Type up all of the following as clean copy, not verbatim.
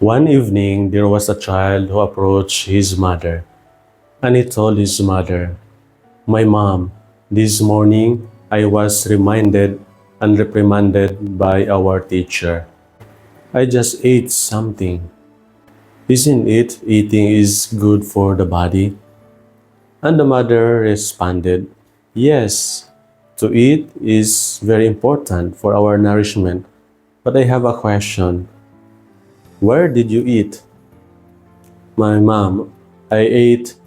One evening, there was a child who approached his mother, and he told his mother, "My mom, this morning I was reminded and reprimanded by our teacher. I just ate something. Isn't it eating is good for the body?" And the mother responded, "Yes, to eat is very important for our nourishment. But I have a question. Where did you eat?" "My mom, I ate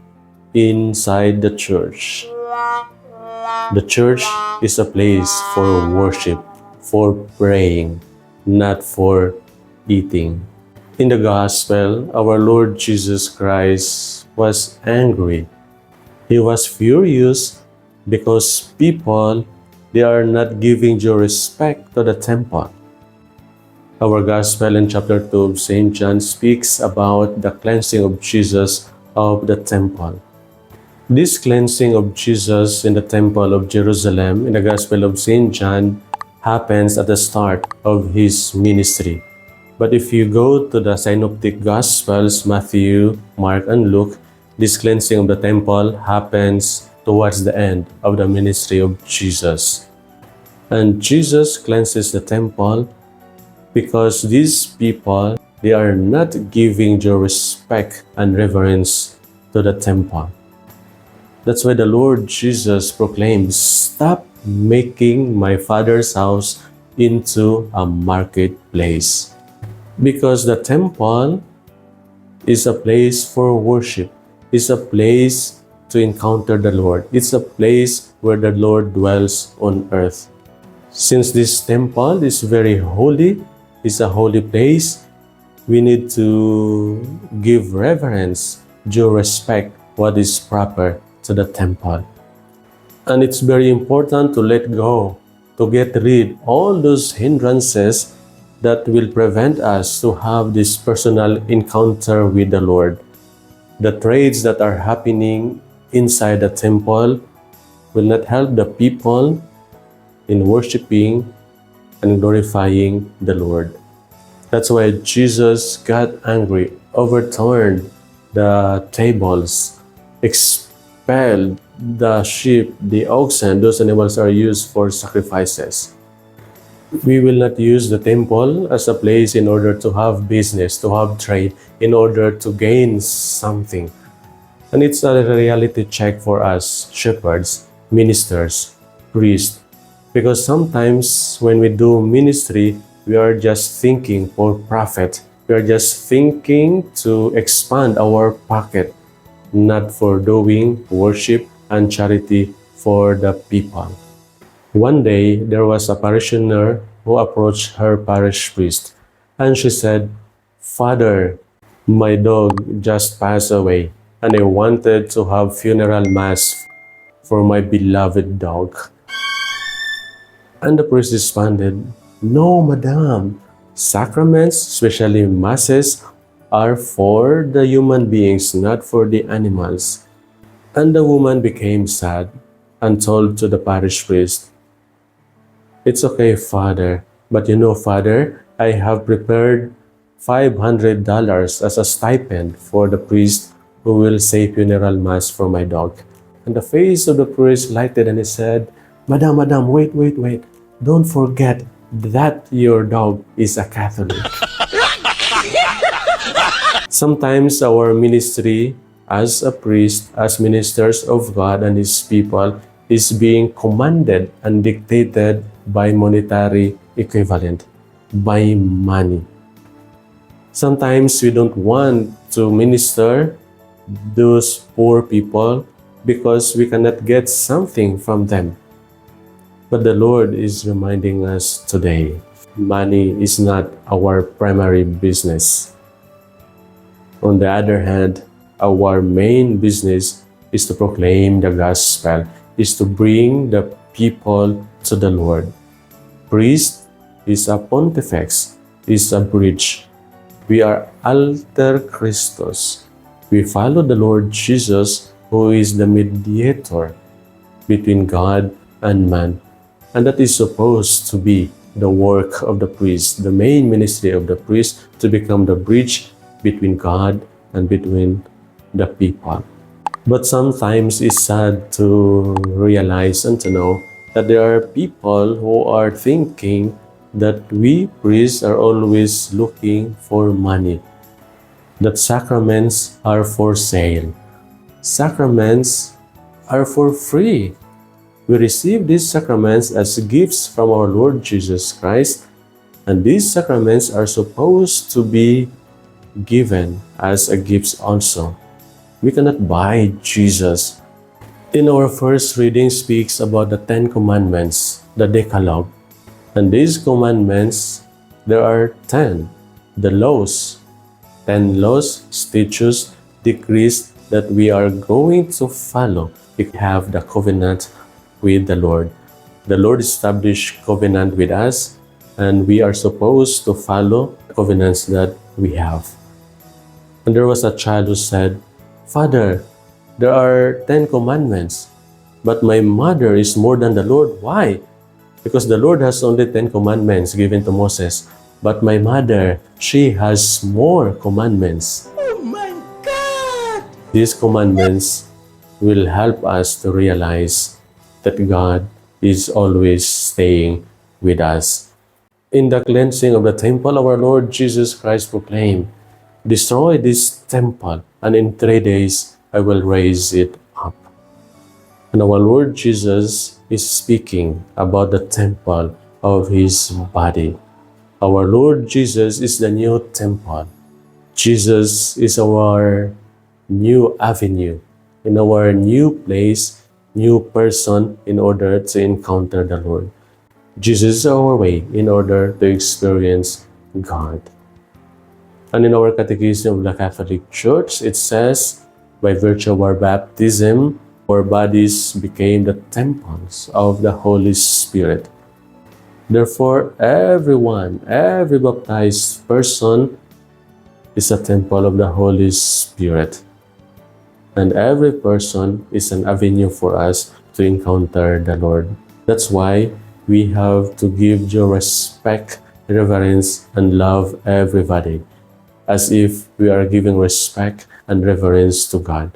inside the church." The church is a place for worship, for praying, not for eating. In the gospel, our Lord Jesus Christ was angry. He was furious because people, they are not giving due respect to the temple. Our gospel in chapter 2 of St. John speaks about the cleansing of Jesus of the temple. This cleansing of Jesus in the temple of Jerusalem in the gospel of St. John happens at the start of his ministry. But if you go to the synoptic gospels, Matthew, Mark, and Luke, this cleansing of the temple happens towards the end of the ministry of Jesus. And Jesus cleanses the temple because these people, they are not giving due respect and reverence to the temple. That's why the Lord Jesus proclaims, "Stop making my Father's house into a marketplace." Because the temple is a place for worship, is a place to encounter the Lord. It's a place where the Lord dwells on earth. Since this temple is very holy, is a holy place, we need to give reverence, due respect, what is proper to the temple. And it's very important to let go, to get rid all those hindrances that will prevent us to have this personal encounter with the Lord. The trades that are happening inside the temple will not help the people in worshiping and glorifying the Lord. That's why Jesus got angry, overturned the tables, expelled the sheep, the oxen. Those animals are used for sacrifices. We will not use the temple as a place in order to have business, to have trade, in order to gain something. And it's a reality check for us, shepherds, ministers, priests. Because sometimes when we do ministry, we are just thinking for profit. We are just thinking to expand our pocket, not for doing worship and charity for the people. One day, there was a parishioner who approached her parish priest, and she said, "Father, my dog just passed away, and I wanted to have funeral mass for my beloved dog." And the priest responded, "No, madam. Sacraments, especially masses, are for the human beings, not for the animals." And the woman became sad and told to the parish priest, "It's okay, Father, but you know, Father, I have prepared $500 as a stipend for the priest who will say funeral mass for my dog." And the face of the priest lighted and he said, Madam, wait. Don't forget that your dog is a Catholic." Sometimes our ministry as a priest, as ministers of God and His people, is being commanded and dictated by monetary equivalent, by money. Sometimes we don't want to minister those poor people because we cannot get something from them. But the Lord is reminding us today, money is not our primary business. On the other hand, our main business is to proclaim the gospel, is to bring the people to the Lord. Priest is a pontifex, is a bridge. We are alter Christus. We follow the Lord Jesus, who is the mediator between God and man. And that is supposed to be the work of the priest, the main ministry of the priest, to become the bridge between God and between the people. But sometimes it's sad to realize and to know that there are people who are thinking that we priests are always looking for money, that sacraments are for sale. Sacraments are for free. We receive these sacraments as gifts from our Lord Jesus Christ, and these sacraments are supposed to be given as a gift also. We cannot buy Jesus. In our first reading speaks about the 10 commandments, the Decalogue. And these commandments, there are 10. The laws, 10 laws, statutes, decrees that we are going to follow if we have the covenant with the Lord. The Lord established covenant with us, and we are supposed to follow the covenants that we have. And there was a child who said, "Father, there are 10 commandments, but my mother is more than the Lord." Why? Because the Lord has only 10 commandments given to Moses, but my mother, she has more commandments. Oh my God! These commandments will help us to realize that God is always staying with us. In the cleansing of the temple, our Lord Jesus Christ proclaimed, "Destroy this temple, and in 3 days I will raise it up." And our Lord Jesus is speaking about the temple of His body. Our Lord Jesus is the new temple. Jesus is our new avenue, in our new place, new person in order to encounter the Lord. Jesus is our way in order to experience God. And in our Catechism of the Catholic Church, it says, by virtue of our baptism, our bodies became the temples of the Holy Spirit. Therefore, every baptized person is a temple of the Holy Spirit. And every person is an avenue for us to encounter the Lord. That's why we have to give due respect, reverence, and love everybody, as if we are giving respect and reverence to God.